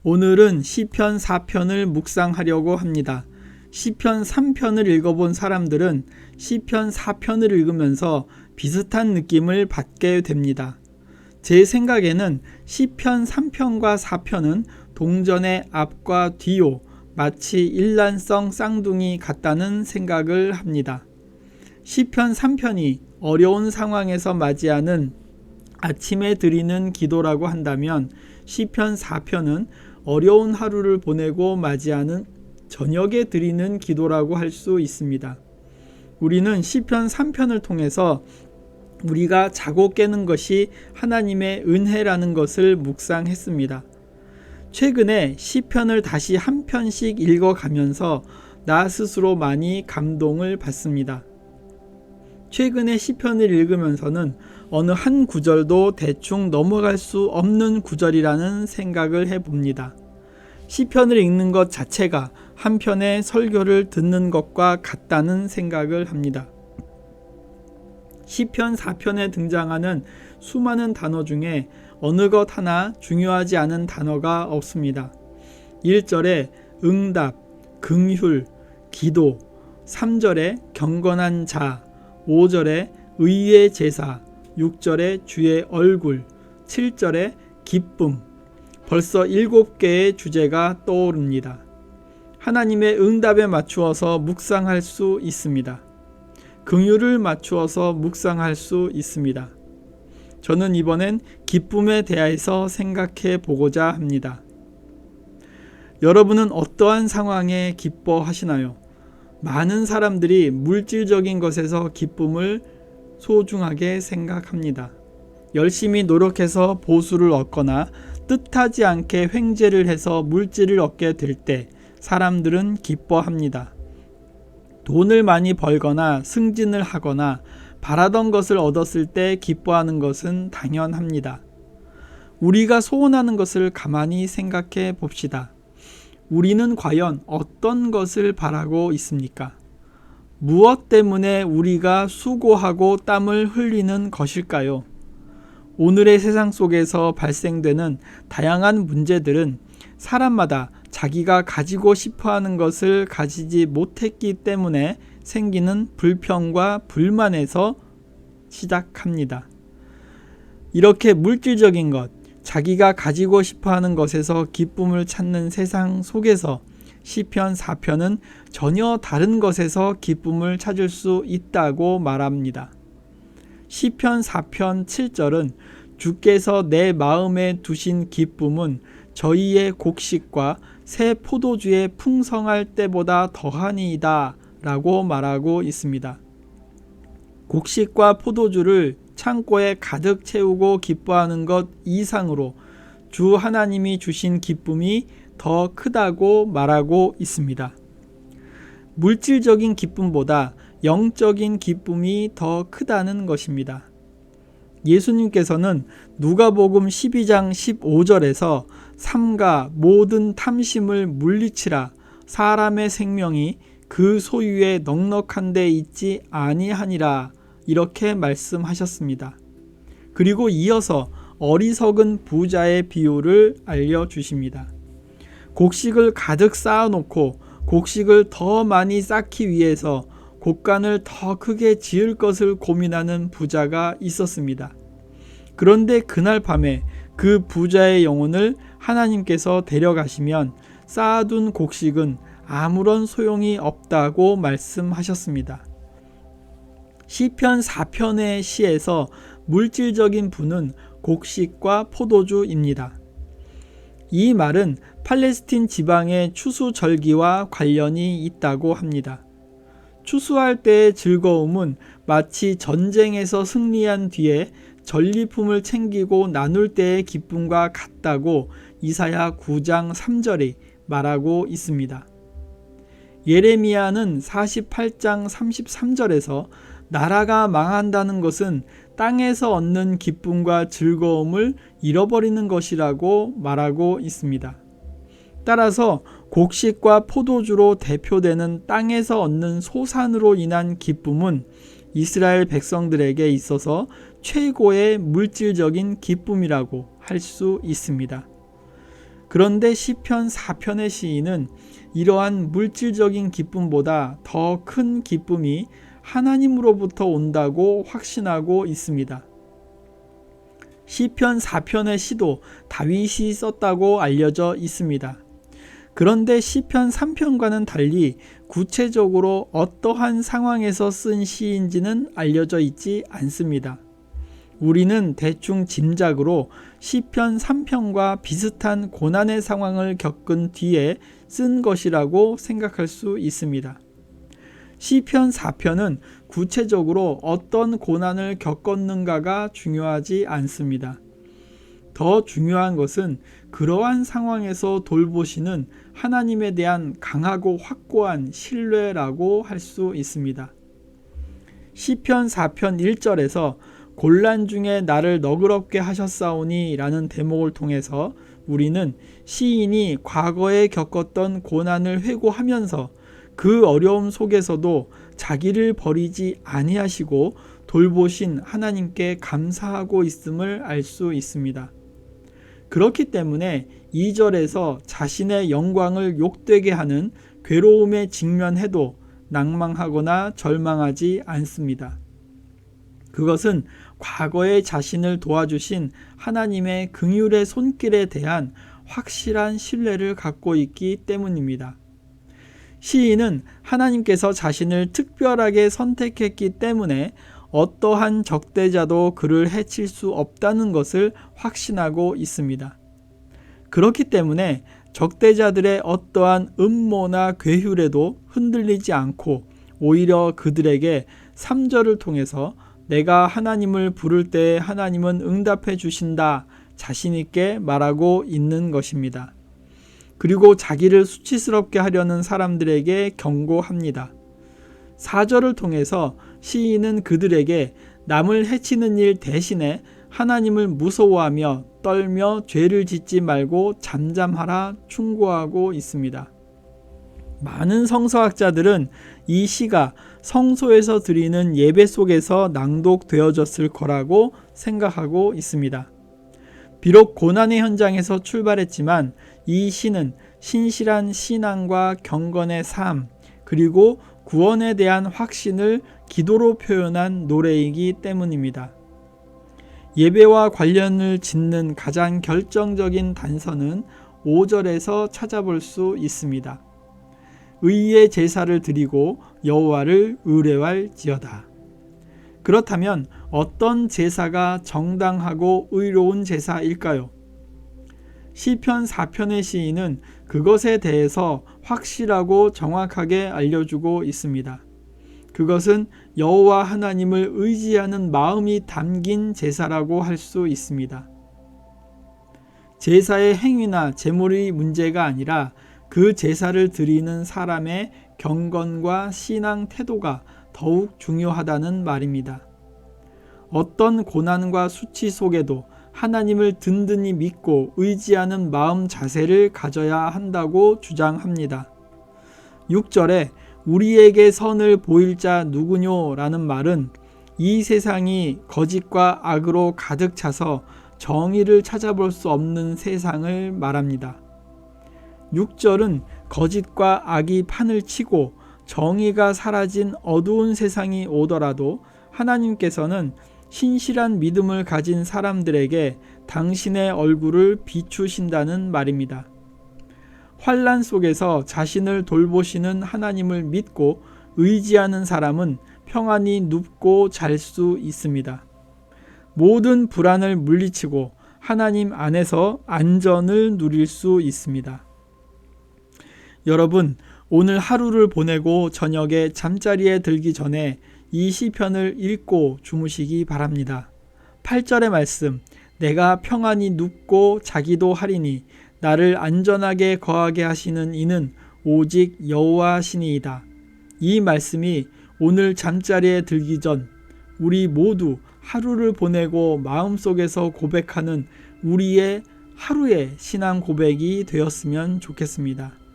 오늘은 시편 4편을 묵상하려고 합니다. 시편 3편을 읽어본 사람들은 시편 4편을 읽으면서 비슷한 느낌을 받게 됩니다. 제 생각에는 시편 3편과 4편은 동전의 앞과 뒤요 마치 일란성 쌍둥이 같다는 생각을 합니다. 시편 3편이 어려운 상황에서 맞이하는 아침에 드리는 기도라고 한다면 시편 4편은 어려운 하루를 보내고 맞이하는 저녁에 드리는 기도라고 할 수 있습니다. 우리는 시편 3편을 통해서 우리가 자고 깨는 것이 하나님의 은혜라는 것을 묵상했습니다. 최근에 시편을 다시 한 편씩 읽어가면서 나 스스로 많이 감동을 받습니다. 최근에 시편을 읽으면서는 어느 한 구절도 대충 넘어갈 수 없는 구절이라는 생각을 해봅니다. 시편을 읽는 것 자체가 한편의 설교를 듣는 것과 같다는 생각을 합니다. 시편 4편에 등장하는 수많은 단어 중에 어느 것 하나 중요하지 않은 단어가 없습니다. 1절에 응답, 긍휼, 기도, 3절에 경건한 자, 5절에 의의 제사, 6절에 주의 얼굴, 7절에 기쁨. 벌써 7개의 주제가 떠오릅니다. 하나님의 응답에 맞추어서 묵상할 수 있습니다. 긍휼을 맞추어서 묵상할 수 있습니다. 저는 이번엔 기쁨에 대해서 생각해 보고자 합니다. 여러분은 어떠한 상황에 기뻐하시나요? 많은 사람들이 물질적인 것에서 기쁨을 소중하게 생각합니다. 열심히 노력해서 보수를 얻거나 뜻하지 않게 횡재를 해서 물질을 얻게 될 때 사람들은 기뻐합니다. 돈을 많이 벌거나 승진을 하거나 바라던 것을 얻었을 때 기뻐하는 것은 당연합니다. 우리가 소원하는 것을 가만히 생각해 봅시다. 우리는 과연 어떤 것을 바라고 있습니까? 무엇 때문에 우리가 수고하고 땀을 흘리는 것일까요? 오늘의 세상 속에서 발생되는 다양한 문제들은 사람마다 자기가 가지고 싶어하는 것을 가지지 못했기 때문에 생기는 불평과 불만에서 시작합니다. 이렇게 물질적인 것, 자기가 가지고 싶어하는 것에서 기쁨을 찾는 세상 속에서 시편 4편은 전혀 다른 것에서 기쁨을 찾을 수 있다고 말합니다. 시편 4편 7절은 주께서 내 마음에 두신 기쁨은 저희의 곡식과 새 포도주의 풍성할 때보다 더하니이다 라고 말하고 있습니다. 곡식과 포도주를 창고에 가득 채우고 기뻐하는 것 이상으로 주 하나님이 주신 기쁨이 더 크다고 말하고 있습니다. 물질적인 기쁨보다 영적인 기쁨이 더 크다는 것입니다. 예수님께서는 누가복음 12장 15절에서 삼가 모든 탐심을 물리치라 사람의 생명이 그 소유에 넉넉한 데 있지 아니하니라 이렇게 말씀하셨습니다. 그리고 이어서 어리석은 부자의 비유를 알려주십니다. 곡식을 가득 쌓아놓고 곡식을 더 많이 쌓기 위해서 곡간을 더 크게 지을 것을 고민하는 부자가 있었습니다. 그런데 그날 밤에 그 부자의 영혼을 하나님께서 데려가시면 쌓아둔 곡식은 아무런 소용이 없다고 말씀하셨습니다. 시편 4편의 시에서 물질적인 부는 곡식과 포도주입니다. 이 말은 팔레스틴 지방의 추수절기와 관련이 있다고 합니다. 추수할 때의 즐거움은 마치 전쟁에서 승리한 뒤에 전리품을 챙기고 나눌 때의 기쁨과 같다고 이사야 9장 3절이 말하고 있습니다. 예레미야는 48장 33절에서 나라가 망한다는 것은 땅에서 얻는 기쁨과 즐거움을 잃어버리는 것이라고 말하고 있습니다. 따라서 곡식과 포도주로 대표되는 땅에서 얻는 소산으로 인한 기쁨은 이스라엘 백성들에게 있어서 최고의 물질적인 기쁨이라고 할 수 있습니다. 그런데 시편 4편의 시인은 이러한 물질적인 기쁨보다 더 큰 기쁨이 하나님으로부터 온다고 확신하고 있습니다. 시편 4편의 시도 다윗이 썼다고 알려져 있습니다. 그런데 시편 3편과는 달리 구체적으로 어떠한 상황에서 쓴 시인지는 알려져 있지 않습니다. 우리는 대충 짐작으로 시편 3편과 비슷한 고난의 상황을 겪은 뒤에 쓴 것이라고 생각할 수 있습니다. 시편 4편은 구체적으로 어떤 고난을 겪었는가가 중요하지 않습니다. 더 중요한 것은 그러한 상황에서 돌보시는 하나님에 대한 강하고 확고한 신뢰라고 할 수 있습니다. 시편 4편 1절에서 곤란 중에 나를 너그럽게 하셨사오니 라는 대목을 통해서 우리는 시인이 과거에 겪었던 고난을 회고하면서 그 어려움 속에서도 자기를 버리지 아니하시고 돌보신 하나님께 감사하고 있음을 알 수 있습니다. 그렇기 때문에 2절에서 자신의 영광을 욕되게 하는 괴로움에 직면해도 낭망하거나 절망하지 않습니다. 그것은 과거에 자신을 도와주신 하나님의 긍휼의 손길에 대한 확실한 신뢰를 갖고 있기 때문입니다. 시인은 하나님께서 자신을 특별하게 선택했기 때문에 어떠한 적대자도 그를 해칠 수 없다는 것을 확신하고 있습니다. 그렇기 때문에 적대자들의 어떠한 음모나 괴휼에도 흔들리지 않고 오히려 그들에게 3절을 통해서 내가 하나님을 부를 때 하나님은 응답해 주신다 자신 있게 말하고 있는 것입니다. 그리고 자기를 수치스럽게 하려는 사람들에게 경고합니다. 4절을 통해서 시인은 그들에게 남을 해치는 일 대신에 하나님을 무서워하며 떨며 죄를 짓지 말고 잠잠하라 충고하고 있습니다. 많은 성서학자들은 이 시가 성소에서 드리는 예배 속에서 낭독되어졌을 거라고 생각하고 있습니다. 비록 고난의 현장에서 출발했지만 이 시는 신실한 신앙과 경건의 삶, 그리고 구원에 대한 확신을 기도로 표현한 노래이기 때문입니다. 예배와 관련을 짓는 가장 결정적인 단서는 5절에서 찾아볼 수 있습니다. 의의 제사를 드리고 여호와를 의뢰할지어다. 그렇다면 어떤 제사가 정당하고 의로운 제사일까요? 시편 4편의 시인은 그것에 대해서 확실하고 정확하게 알려주고 있습니다. 그것은 여호와 하나님을 의지하는 마음이 담긴 제사라고 할 수 있습니다. 제사의 행위나 제물이 문제가 아니라 그 제사를 드리는 사람의 경건과 신앙 태도가 더욱 중요하다는 말입니다. 어떤 고난과 수치 속에도 하나님을 든든히 믿고 의지하는 마음 자세를 가져야 한다고 주장합니다. 6절에 우리에게 선을 보일 자 누구뇨? 라는 말은 이 세상이 거짓과 악으로 가득 차서 정의를 찾아볼 수 없는 세상을 말합니다. 6절은 거짓과 악이 판을 치고 정의가 사라진 어두운 세상이 오더라도 하나님께서는 신실한 믿음을 가진 사람들에게 당신의 얼굴을 비추신다는 말입니다. 환난 속에서 자신을 돌보시는 하나님을 믿고 의지하는 사람은 평안히 눕고 잘 수 있습니다. 모든 불안을 물리치고 하나님 안에서 안전을 누릴 수 있습니다. 여러분, 오늘 하루를 보내고 저녁에 잠자리에 들기 전에 이 시편을 읽고 주무시기 바랍니다. 8절의 말씀, 내가 평안히 눕고 자기도 하리니 나를 안전하게 거하게 하시는 이는 오직 여호와시니이다. 이 말씀이 오늘 잠자리에 들기 전 우리 모두 하루를 보내고 마음속에서 고백하는 우리의 하루의 신앙 고백이 되었으면 좋겠습니다.